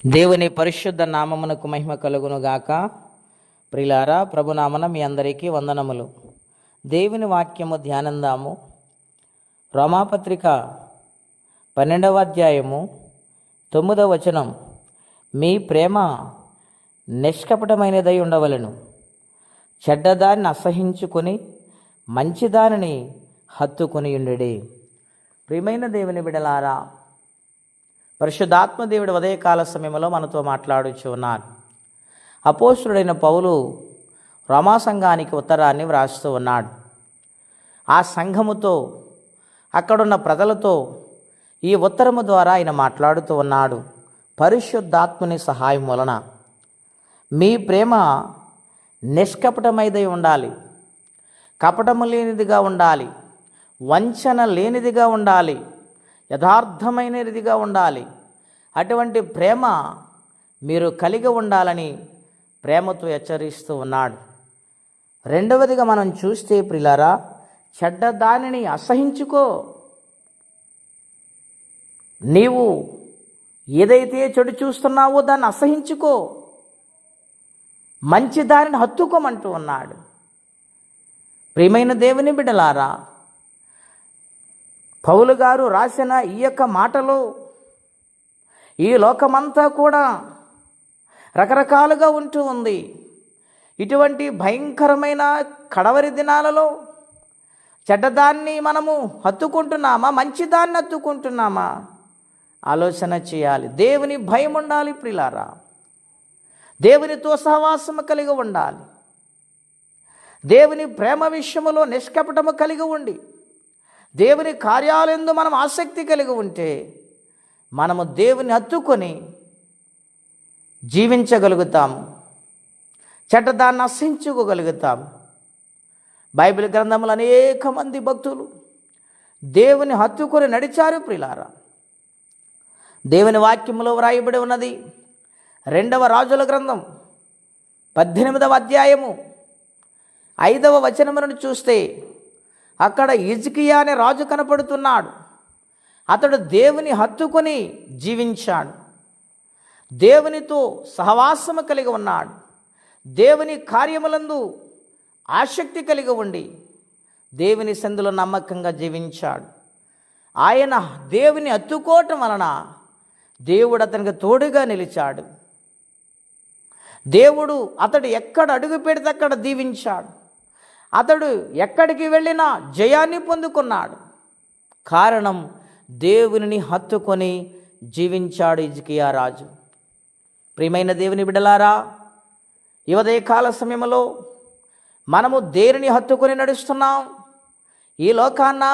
దేవుని పరిశుద్ధ నామమునకు మహిమ కలుగును గాక. ప్రియులారా, ప్రభునామన మీ అందరికీ వందనములు. దేవుని వాక్యము ధ్యానందాము. రోమాపత్రిక 12వ అధ్యాయము 9వ వచనం. మీ ప్రేమ నిష్కపటమైనదై ఉండవలెను, చెడ్డదాన్ని అసహించుకొని మంచిదానిని హత్తుకొని ఉండుడి. ప్రియమైన దేవుని బిడలారా, పరిశుద్ధాత్మ దేవుడు ఉదయకాల సమయంలో మనతో మాట్లాడుచు ఉన్నారు. అపోస్తుడైన పౌలు రోమా సంఘానికి ఉత్తరాన్ని వ్రాస్తూ ఉన్నాడు. ఆ సంఘముతో, అక్కడున్న ప్రజలతో ఈ ఉత్తరము ద్వారా ఆయన మాట్లాడుతూ ఉన్నాడు. పరిశుద్ధాత్మని సహాయం వలన మీ ప్రేమ నిష్కపటమైనదై ఉండాలి, కపటము లేనిదిగా ఉండాలి, వంచన లేనిదిగా ఉండాలి, యథార్థమైనదిగా ఉండాలి. అటువంటి ప్రేమ మీరు కలిగి ఉండాలని ప్రేమతో హెచ్చరిస్తూ ఉన్నాడు. రెండవదిగా మనం చూస్తే ప్రియులారా, చెడ్డదానిని అసహించుకో. నీవు ఏదైతే చెడు చూస్తున్నావో దాన్ని అసహించుకో, మంచి దానిని హత్తుకోమంటూ ఉన్నాడు. ప్రియమైన దేవుని బిడ్డలారా, పౌలు గారు రాసిన ఈ యొక్క మాటలు ఈ లోకమంతా కూడా రకరకాలుగా ఉంటూ ఉంది. ఇటువంటి భయంకరమైన కడవరి దినాలలో చెడ్డదాన్ని మనము హత్తుకుంటున్నామా, మంచిదాన్ని హత్తుకుంటున్నామా ఆలోచన చేయాలి. దేవుని భయం ఉండాలి ప్రియులారా, దేవునితో సహవాసము కలిగి ఉండాలి, దేవుని ప్రేమ విషయములో నిష్కపటము కలిగి ఉండి దేవుని కార్యాలయందు మనం ఆసక్తి కలిగి ఉంటే మనము దేవుని హత్తుకొని జీవించగలుగుతాము, చెడ్డదాన్ని అసహించుకోగలుగుతాము. బైబిల్ గ్రంథంలో అనేక మంది భక్తులు దేవుని హత్తుకొని నడిచారు ప్రియులారా. దేవుని వాక్యములో వ్రాయబడి ఉన్నది 2వ రాజుల గ్రంథం 18వ అధ్యాయము 5వ వచనమును చూస్తే అక్కడ హిజ్కియా అనే రాజు కనపడుతున్నాడు. అతడు దేవుని హత్తుకొని జీవించాడు, దేవునితో సహవాసము కలిగి ఉన్నాడు, దేవుని కార్యములందు ఆసక్తి కలిగి ఉండి దేవుని సందులో నమ్మకంగా జీవించాడు. ఆయన దేవుని హత్తుకోవటం వలన దేవుడు అతనికి తోడుగా నిలిచాడు. దేవుడు అతడు ఎక్కడ అడుగు పెడితే అక్కడ దీవించాడు. అతడు ఎక్కడికి వెళ్ళినా జయాన్ని పొందుకున్నాడు. కారణం దేవునిని హత్తుకొని జీవించాడు హిజ్కియా రాజు. ప్రియమైన దేవుని బిడ్డలారా, ఈ ఉదయకాల సమయంలో మనము దేనిని హత్తుకొని నడుస్తున్నాం? ఈ లోకాన్న,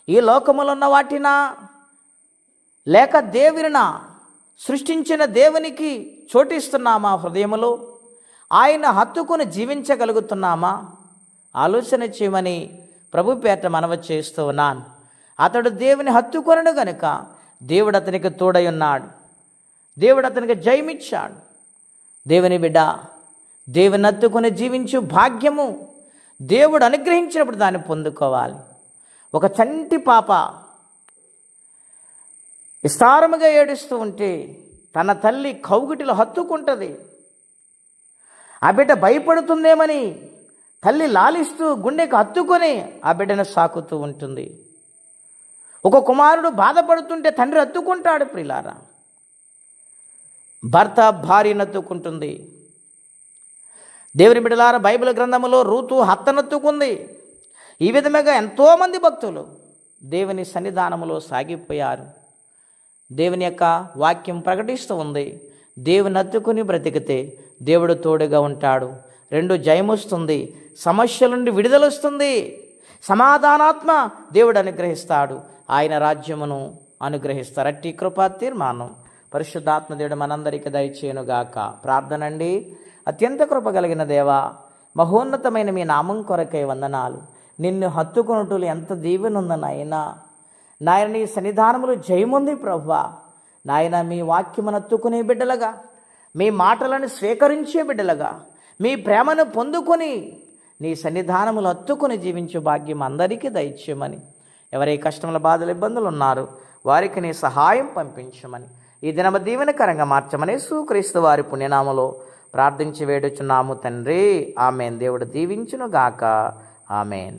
ఈ లోకములో ఉన్న వాటినా, లేక దేవునినా? సృష్టించిన దేవునికి చోటిస్తున్నామా హృదయములో? ఆయన హత్తుకొని జీవించగలుగుతున్నామా? ఆలోచన చేయమని ప్రభు పేట మనవి చేస్తూ ఉన్నాను. అతడు దేవుని హత్తుకొనడు గనుక దేవుడు అతనికి తోడై ఉన్నాడు, దేవుడు అతనికి జయమిచ్చాడు. దేవుని బిడ్డ, దేవుని హత్తుకొని జీవించు భాగ్యము దేవుడు అనుగ్రహించినప్పుడు దాన్ని పొందుకోవాలి. ఒక చంటి పాప విస్తారముగా ఏడుస్తూ ఉంటే తన తల్లి కౌగిటిలో హత్తుకుంటుంది. ఆ బిడ్డ భయపడుతుందేమని తల్లి లాలిస్తూ గుండెకు హత్తుకొని ఆ బిడ్డను సాకుతూ ఉంటుంది. ఒక కుమారుడు బాధపడుతుంటే తండ్రి హత్తుకుంటాడు ప్రియులారా. భర్త భార్యను హత్తుకుంటుంది. దేవుని బిడ్డలారా, బైబిల్ గ్రంథములో రూతు హత్తనత్తుకుంది. ఈ విధముగా ఎంతోమంది భక్తులు దేవుని సన్నిధానములో సాగిపోయారు. దేవుని యొక్క వాక్యం ప్రకటిస్తూ ఉంది, దేవుని హత్తుకుని బ్రతికితే దేవుడు తోడుగా ఉంటాడు, 2 జయమొస్తుంది, సమస్యల నుండి విడుదల వస్తుంది, సమాధానాత్మ దేవుడు అనుగ్రహిస్తాడు, ఆయన రాజ్యమును అనుగ్రహిస్తారు. అట్టి కృపా తీర్మానం పరిశుద్ధాత్మ దేవుడు మనందరికీ దయచేయునుగాక. ప్రార్థనండి. అత్యంత కృప కలిగిన దేవా, మహోన్నతమైన మీ నామం కొరకై వందనాలు. నిన్ను హత్తుకొనుటలు ఎంత దీవెనుంది నాయనా. నాయన, నీ సన్నిధానములు జయముంది ప్రభువా. నాయన, మీ వాక్యమును హత్తుకునే బిడ్డలుగా, మీ మాటలను స్వీకరించే బిడ్డలుగా, మీ ప్రేమను పొందుకొని నీ సన్నిధానములు హత్తుకొని జీవించే భాగ్యం అందరికీ దయచేయమని, ఎవరి కష్టముల బాధలు ఇబ్బందులు ఉన్నారు వారికి నీ సహాయం పంపించమని ఈ దినము దీవెనకరంగా మార్చమని యేసుక్రీస్తు వారి పుణ్యనామలో ప్రార్థించి వేడుచున్నాము తండ్రి. ఆమెన్. దేవుడు దీవించును గాక. ఆమెన్.